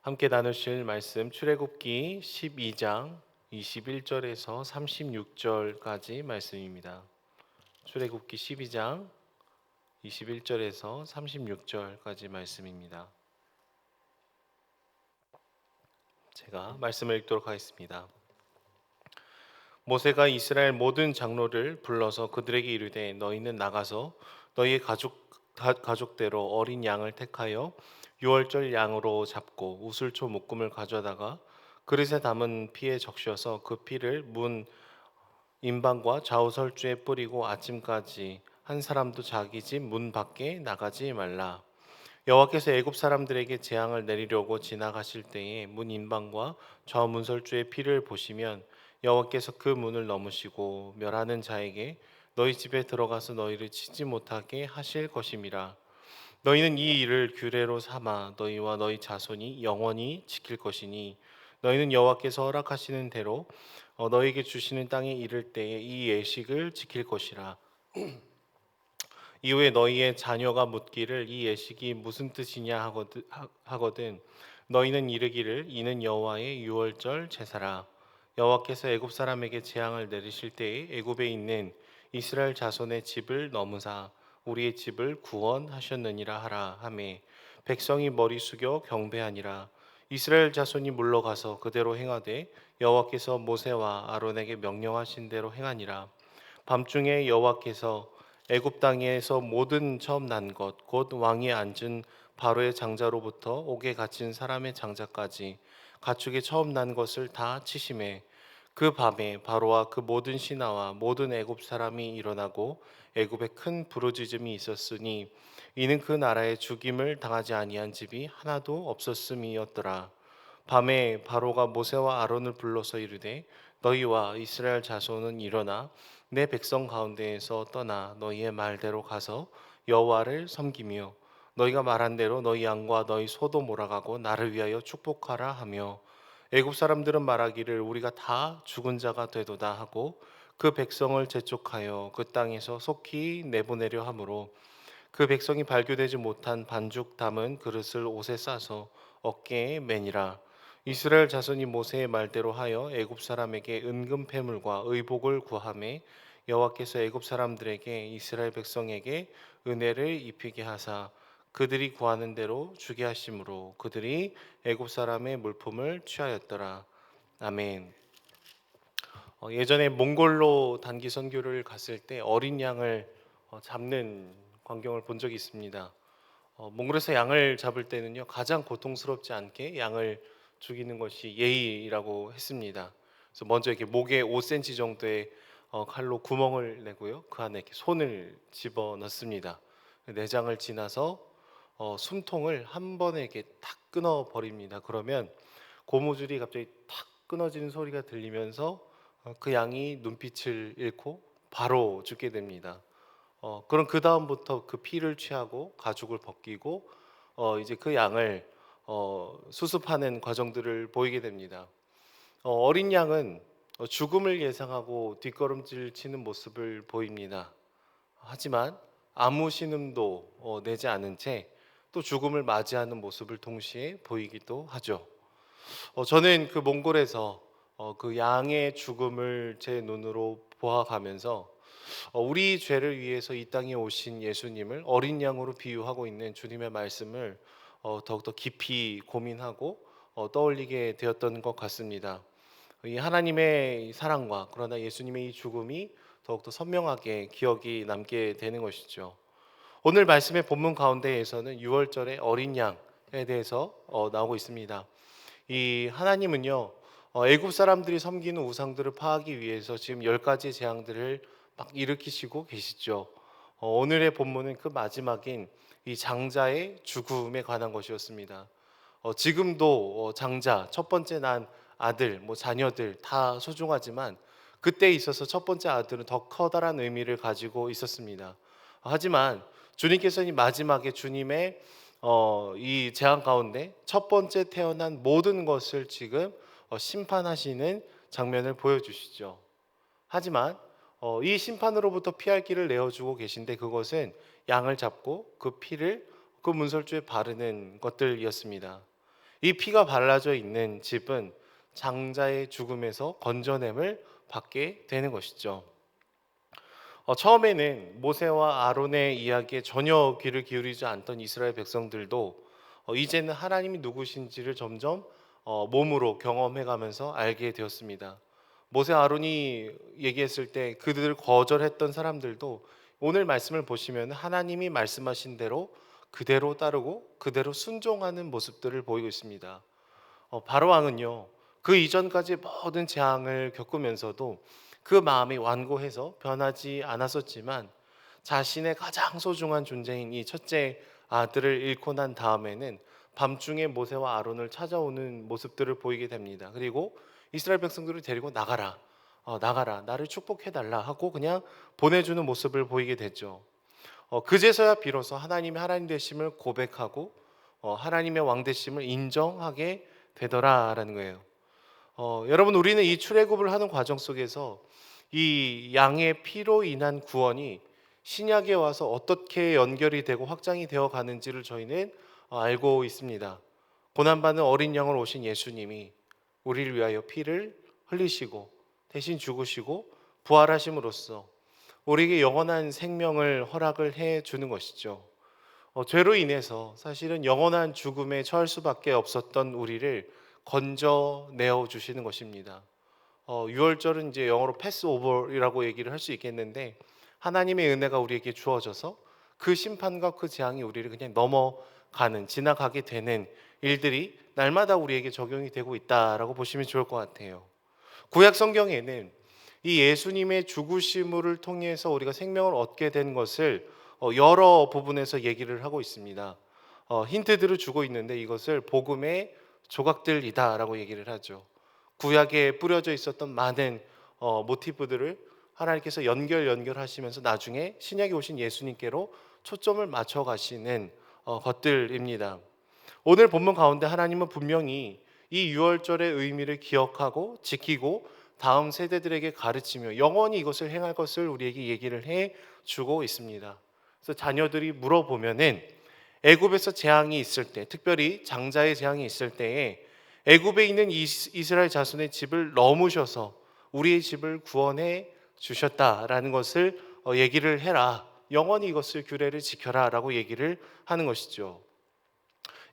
함께 나누실 말씀 출애굽기 12장 21절에서 36절까지 말씀입니다. 출애굽기 12장 21절에서 36절까지 말씀입니다. 제가 말씀을 읽도록 하겠습니다. 모세가 이스라엘 모든 장로를 불러서 그들에게 이르되 너희는 나가서 너희의 가족대로 어린 양을 택하여 유월절 양으로 잡고 우슬초 묶음을 가져다가 그릇에 담은 피에 적셔서 그 피를 문 임방과 좌우설주에 뿌리고 아침까지 한 사람도 자기 집 문 밖에 나가지 말라. 여호와께서 애굽 사람들에게 재앙을 내리려고 지나가실 때에 문 임방과 좌우 문설주의 피를 보시면 여호와께서 그 문을 넘으시고 멸하는 자에게 너희 집에 들어가서 너희를 치지 못하게 하실 것임이라. 너희는 이 일을 규례로 삼아 너희와 너희 자손이 영원히 지킬 것이니 너희는 여호와께서 허락하시는 대로 너희에게 주시는 땅에 이를 때에 이 예식을 지킬 것이라. 이후에 너희의 자녀가 묻기를 이 예식이 무슨 뜻이냐 하거든 너희는 이르기를 이는 여호와의 유월절 제사라. 여호와께서 애굽 사람에게 재앙을 내리실 때에 애굽에 있는 이스라엘 자손의 집을 넘으사 우리의 집을 구원하셨느니라 하라 하매 백성이 머리 숙여 경배하니라. 이스라엘 자손이 물러가서 그대로 행하되 여호와께서 모세와 아론에게 명령하신 대로 행하니라. 밤중에 여호와께서 애굽 땅에서 모든 처음 난 것 곧 왕이 앉은 바로의 장자로부터 옥에 갇힌 사람의 장자까지 가축의 처음 난 것을 다 치심해 그 밤에 바로와 그 모든 신하와 모든 애굽 사람이 일어나고 애굽에 큰 부르짖음이 있었으니 이는 그 나라에 죽임을 당하지 아니한 집이 하나도 없었음이었더라. 밤에 바로가 모세와 아론을 불러서 이르되 너희와 이스라엘 자손은 일어나 내 백성 가운데에서 떠나 너희의 말대로 가서 여호와를 섬기며 너희가 말한 대로 너희 양과 너희 소도 몰아가고 나를 위하여 축복하라 하며 애굽 사람들은 말하기를 우리가 다 죽은 자가 되도다 하고 그 백성을 재촉하여 그 땅에서 속히 내보내려 하므로 그 백성이 발교되지 못한 반죽 담은 그릇을 옷에 싸서 어깨에 매니라. 이스라엘 자손이 모세의 말대로 하여 애굽 사람에게 은금 패물과 의복을 구하매 여호와께서 애굽 사람들에게 이스라엘 백성에게 은혜를 입히게 하사 그들이 구하는 대로 주게 하심으로 그들이 애굽 사람의 물품을 취하였더라. 아멘. 예전에 몽골로 단기 선교를 갔을 때 어린 양을 잡는 광경을 본 적이 있습니다. 몽골에서 양을 잡을 때는요 가장 고통스럽지 않게 양을 죽이는 것이 예의라고 했습니다. 그래서 먼저 이렇게 목에 5cm 정도의 칼로 구멍을 내고요 그 안에 이렇게 손을 집어 넣습니다. 내장을 지나서 숨통을 한 번에 이렇게 탁 끊어 버립니다. 그러면 고무줄이 갑자기 탁 끊어지는 소리가 들리면서 그 양이 눈빛을 잃고 바로 죽게 됩니다. 그럼 그 다음부터 그 피를 취하고 가죽을 벗기고 이제 그 양을 수습하는 과정들을 보이게 됩니다. 어린 양은 죽음을 예상하고 뒷걸음질 치는 모습을 보입니다. 하지만 아무 신음도 내지 않은 채 또 죽음을 맞이하는 모습을 동시에 보이기도 하죠. 저는 그 몽골에서 그 양의 죽음을 제 눈으로 보아가면서 우리 죄를 위해서 이 땅에 오신 예수님을 어린 양으로 비유하고 있는 주님의 말씀을 더욱더 깊이 고민하고 떠올리게 되었던 것 같습니다. 이 하나님의 사랑과 그러나 예수님의 이 죽음이 더욱더 선명하게 기억이 남게 되는 것이죠. 오늘 말씀의 본문 가운데에서는 유월절의 어린 양에 대해서 나오고 있습니다. 이 하나님은요 애굽 사람들이 섬기는 우상들을 파하기 위해서 지금 10가지 재앙들을 막 일으키시고 계시죠. 오늘의 본문은 그 마지막인 이 장자의 죽음에 관한 것이었습니다. 지금도 장자 첫 번째 난 아들, 뭐 자녀들 다 소중하지만 그때 있어서 첫 번째 아들은 더 커다란 의미를 가지고 있었습니다. 하지만 주님께서는 이 마지막에 주님의 이 재앙 가운데 첫 번째 태어난 모든 것을 지금 심판하시는 장면을 보여주시죠. 하지만 이 심판으로부터 피할 길을 내어주고 계신데 그것은 양을 잡고 그 피를 그 문설주에 바르는 것들이었습니다. 이 피가 발라져 있는 집은 장자의 죽음에서 건져냄을 받게 되는 것이죠. 처음에는 모세와 아론의 이야기에 전혀 귀를 기울이지 않던 이스라엘 백성들도 이제는 하나님이 누구신지를 점점 몸으로 경험해가면서 알게 되었습니다. 모세 아론이 얘기했을 때 그들을 거절했던 사람들도 오늘 말씀을 보시면 하나님이 말씀하신 대로 그대로 따르고 그대로 순종하는 모습들을 보이고 있습니다. 바로 왕은요, 그 이전까지 모든 재앙을 겪으면서도 그 마음이 완고해서 변하지 않았었지만 자신의 가장 소중한 존재인 이 첫째 아들을 잃고 난 다음에는 밤중에 모세와 아론을 찾아오는 모습들을 보이게 됩니다. 그리고 이스라엘 백성들을 데리고 나가라, 나가라, 나를 축복해달라 하고 그냥 보내주는 모습을 보이게 되죠. 그제서야 비로소 하나님의 하나님 되심을 고백하고 하나님의 왕 되심을 인정하게 되더라라는 거예요. 여러분, 우리는 이 출애굽을 하는 과정 속에서 이 양의 피로 인한 구원이 신약에 와서 어떻게 연결이 되고 확장이 되어 가는지를 저희는 알고 있습니다. 고난받는 어린 양으로 오신 예수님이 우리를 위하여 피를 흘리시고 대신 죽으시고 부활하심으로써 우리에게 영원한 생명을 허락을 해 주는 것이죠. 죄로 인해서 사실은 영원한 죽음에 처할 수밖에 없었던 우리를 건져내어 주시는 것입니다. 6월절은 이제 영어로 패스오버이라고 얘기를 할 수 있겠는데 하나님의 은혜가 우리에게 주어져서 그 심판과 그 재앙이 우리를 그냥 넘어가는 지나가게 되는 일들이 날마다 우리에게 적용이 되고 있다라고 보시면 좋을 것 같아요. 구약 성경에는 이 예수님의 죽으심을 통해서 우리가 생명을 얻게 된 것을 여러 부분에서 얘기를 하고 있습니다. 힌트들을 주고 있는데 이것을 복음의 조각들이다라고 얘기를 하죠. 구약에 뿌려져 있었던 많은 모티브들을 하나님께서 연결하시면서 나중에 신약에 오신 예수님께로 초점을 맞춰 가시는 것들입니다. 오늘 본문 가운데 하나님은 분명히 이 유월절의 의미를 기억하고 지키고 다음 세대들에게 가르치며 영원히 이것을 행할 것을 우리에게 얘기를 해 주고 있습니다. 그래서 자녀들이 물어보면은 애굽에서 재앙이 있을 때, 특별히 장자의 재앙이 있을 때에 애굽에 있는 이스라엘 자손의 집을 넘으셔서 우리의 집을 구원해 주셨다라는 것을 얘기를 해라. 영원히 이것을 규례를 지켜라라고 얘기를 하는 것이죠.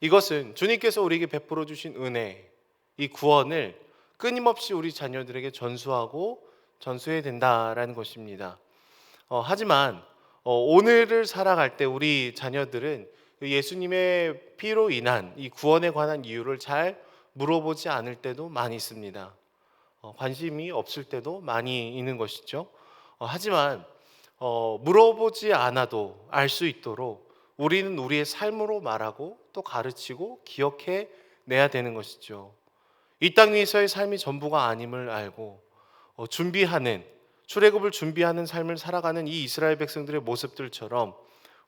이것은 주님께서 우리에게 베풀어 주신 은혜, 이 구원을 끊임없이 우리 자녀들에게 전수하고 전수해야 된다라는 것입니다. 하지만 오늘을 살아갈 때 우리 자녀들은 예수님의 피로 인한 이 구원에 관한 이유를 잘 물어보지 않을 때도 많이 있습니다. 관심이 없을 때도 많이 있는 것이죠. 하지만 물어보지 않아도 알 수 있도록 우리는 우리의 삶으로 말하고 또 가르치고 기억해 내야 되는 것이죠. 이 땅 위에서의 삶이 전부가 아님을 알고 준비하는 출애굽을 준비하는 삶을 살아가는 이 이스라엘 백성들의 모습들처럼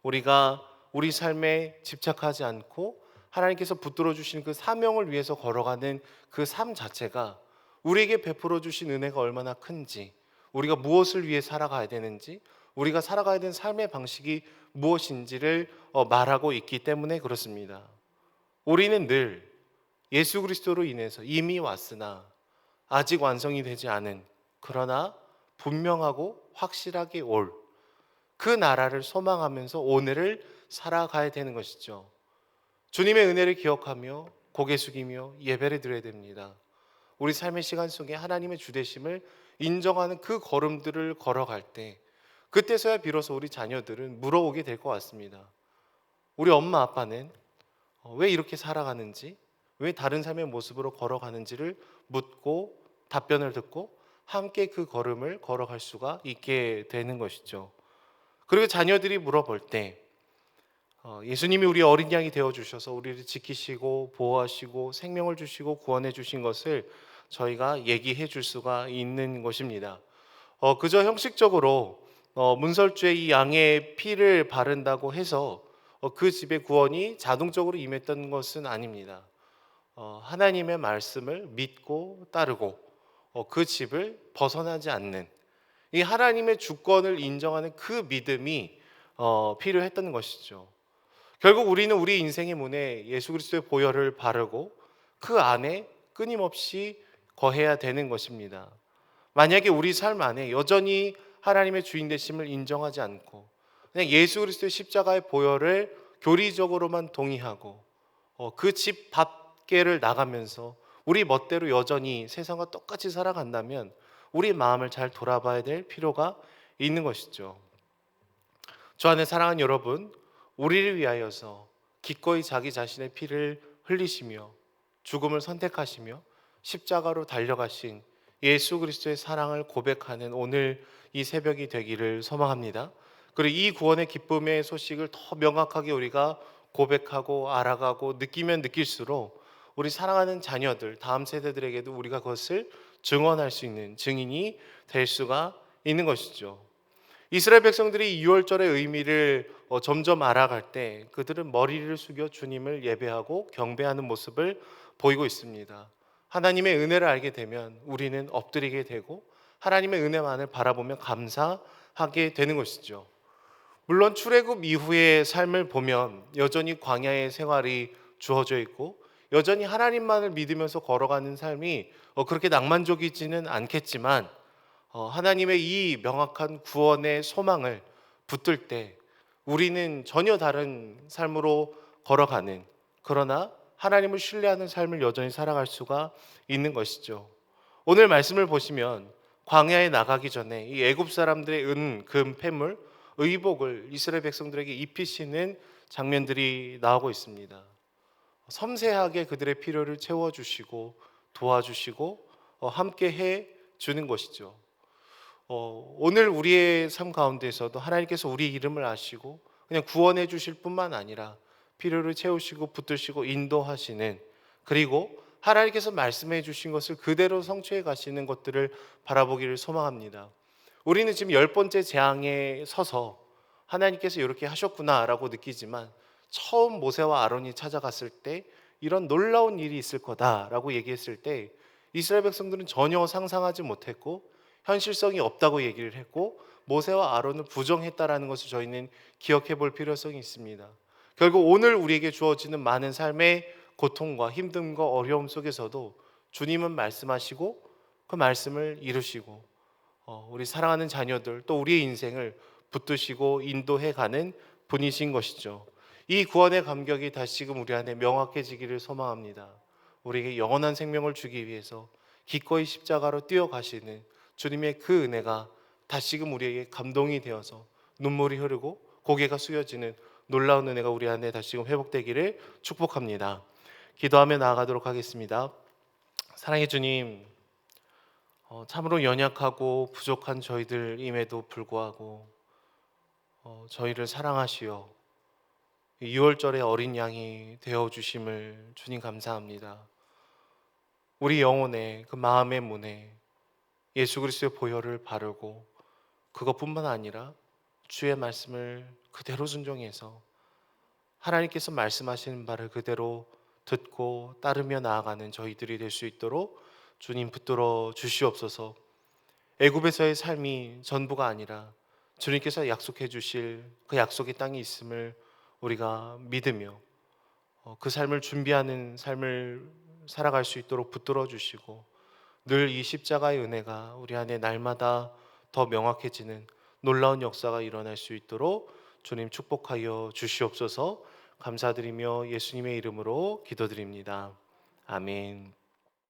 우리가 우리 삶에 집착하지 않고 하나님께서 붙들어 주신 그 사명을 위해서 걸어가는 그 삶 자체가 우리에게 베풀어 주신 은혜가 얼마나 큰지, 우리가 무엇을 위해 살아가야 되는지, 우리가 살아가야 되는 삶의 방식이 무엇인지를 말하고 있기 때문에 그렇습니다. 우리는 늘 예수 그리스도로 인해서 이미 왔으나 아직 완성이 되지 않은, 그러나 분명하고 확실하게 올 그 나라를 소망하면서 오늘을 살아가야 되는 것이죠. 주님의 은혜를 기억하며 고개 숙이며 예배를 드려야 됩니다. 우리 삶의 시간 속에 하나님의 주되심을 인정하는 그 걸음들을 걸어갈 때 그때서야 비로소 우리 자녀들은 물어오게 될 것 같습니다. 우리 엄마 아빠는 왜 이렇게 살아가는지, 왜 다른 삶의 모습으로 걸어가는지를 묻고 답변을 듣고 함께 그 걸음을 걸어갈 수가 있게 되는 것이죠. 그리고 자녀들이 물어볼 때 예수님이 우리 어린 양이 되어 주셔서 우리를 지키시고 보호하시고 생명을 주시고 구원해 주신 것을 저희가 얘기해 줄 수가 있는 것입니다. 그저 형식적으로 문설주에 이 양의 피를 바른다고 해서 그 집의 구원이 자동적으로 임했던 것은 아닙니다. 하나님의 말씀을 믿고 따르고 그 집을 벗어나지 않는 이 하나님의 주권을 인정하는 그 믿음이 필요했던 것이죠. 결국 우리는 우리 인생의 문에 예수 그리스도의 보혈을 바르고 그 안에 끊임없이 거해야 되는 것입니다. 만약에 우리 삶 안에 여전히 하나님의 주인 되심을 인정하지 않고 그냥 예수 그리스도의 십자가의 보혈을 교리적으로만 동의하고 그 집 밖에를 나가면서 우리 멋대로 여전히 세상과 똑같이 살아간다면 우리 마음을 잘 돌아봐야 될 필요가 있는 것이죠. 저 안에 사랑하는 여러분, 우리를 위하여서 기꺼이 자기 자신의 피를 흘리시며 죽음을 선택하시며 십자가로 달려가신 예수 그리스도의 사랑을 고백하는 오늘 이 새벽이 되기를 소망합니다. 그리고 이 구원의 기쁨의 소식을 더 명확하게 우리가 고백하고 알아가고 느끼면 느낄수록 우리 사랑하는 자녀들, 다음 세대들에게도 우리가 그것을 증언할 수 있는 증인이 될 수가 있는 것이죠. 이스라엘 백성들이 유월절의 의미를 점점 알아갈 때 그들은 머리를 숙여 주님을 예배하고 경배하는 모습을 보이고 있습니다. 하나님의 은혜를 알게 되면 우리는 엎드리게 되고 하나님의 은혜만을 바라보며 감사하게 되는 것이죠. 물론 출애굽 이후의 삶을 보면 여전히 광야의 생활이 주어져 있고 여전히 하나님만을 믿으면서 걸어가는 삶이 그렇게 낭만적이지는 않겠지만 하나님의 이 명확한 구원의 소망을 붙들 때 우리는 전혀 다른 삶으로 걸어가는, 그러나 하나님을 신뢰하는 삶을 여전히 살아갈 수가 있는 것이죠. 오늘 말씀을 보시면 광야에 나가기 전에 이 애굽 사람들의 은, 금, 패물, 의복을 이스라엘 백성들에게 입히시는 장면들이 나오고 있습니다. 섬세하게 그들의 필요를 채워주시고 도와주시고 함께 해 주는 것이죠. 오늘 우리의 삶 가운데서도 하나님께서 우리 이름을 아시고 그냥 구원해 주실 뿐만 아니라 필요를 채우시고 붙드시고 인도하시는, 그리고 하나님께서 말씀해 주신 것을 그대로 성취해 가시는 것들을 바라보기를 소망합니다. 우리는 지금 10번째 재앙에 서서 하나님께서 이렇게 하셨구나라고 느끼지만 처음 모세와 아론이 찾아갔을 때 이런 놀라운 일이 있을 거다라고 얘기했을 때 이스라엘 백성들은 전혀 상상하지 못했고 현실성이 없다고 얘기를 했고 모세와 아론을 부정했다라는 것을 저희는 기억해 볼 필요성이 있습니다. 결국 오늘 우리에게 주어지는 많은 삶의 고통과 힘듦과 어려움 속에서도 주님은 말씀하시고 그 말씀을 이루시고 우리 사랑하는 자녀들 또 우리의 인생을 붙드시고 인도해 가는 분이신 것이죠. 이 구원의 감격이 다시금 우리 안에 명확해지기를 소망합니다. 우리에게 영원한 생명을 주기 위해서 기꺼이 십자가로 뛰어가시는 주님의 그 은혜가 다시금 우리에게 감동이 되어서 눈물이 흐르고 고개가 숙여지는 놀라운 은혜가 우리 안에 다시금 회복되기를 축복합니다. 기도하며 나아가도록 하겠습니다. 사랑의 주님, 참으로 연약하고 부족한 저희들임에도 불구하고 저희를 사랑하시어 6월절의 어린 양이 되어주심을 주님 감사합니다. 우리 영혼의 그 마음의 문에 예수 그리스도의 보혈을 바르고 그것뿐만 아니라 주의 말씀을 그대로 순종해서 하나님께서 말씀하시는 바를 그대로 듣고 따르며 나아가는 저희들이 될 수 있도록 주님 붙들어 주시옵소서. 애굽에서의 삶이 전부가 아니라 주님께서 약속해 주실 그 약속의 땅이 있음을 우리가 믿으며 그 삶을 준비하는 삶을 살아갈 수 있도록 붙들어 주시고 늘 이 십자가의 은혜가 우리 안에 날마다 더 명확해지는 놀라운 역사가 일어날 수 있도록 주님 축복하여 주시옵소서. 감사드리며 예수님의 이름으로 기도드립니다. 아멘.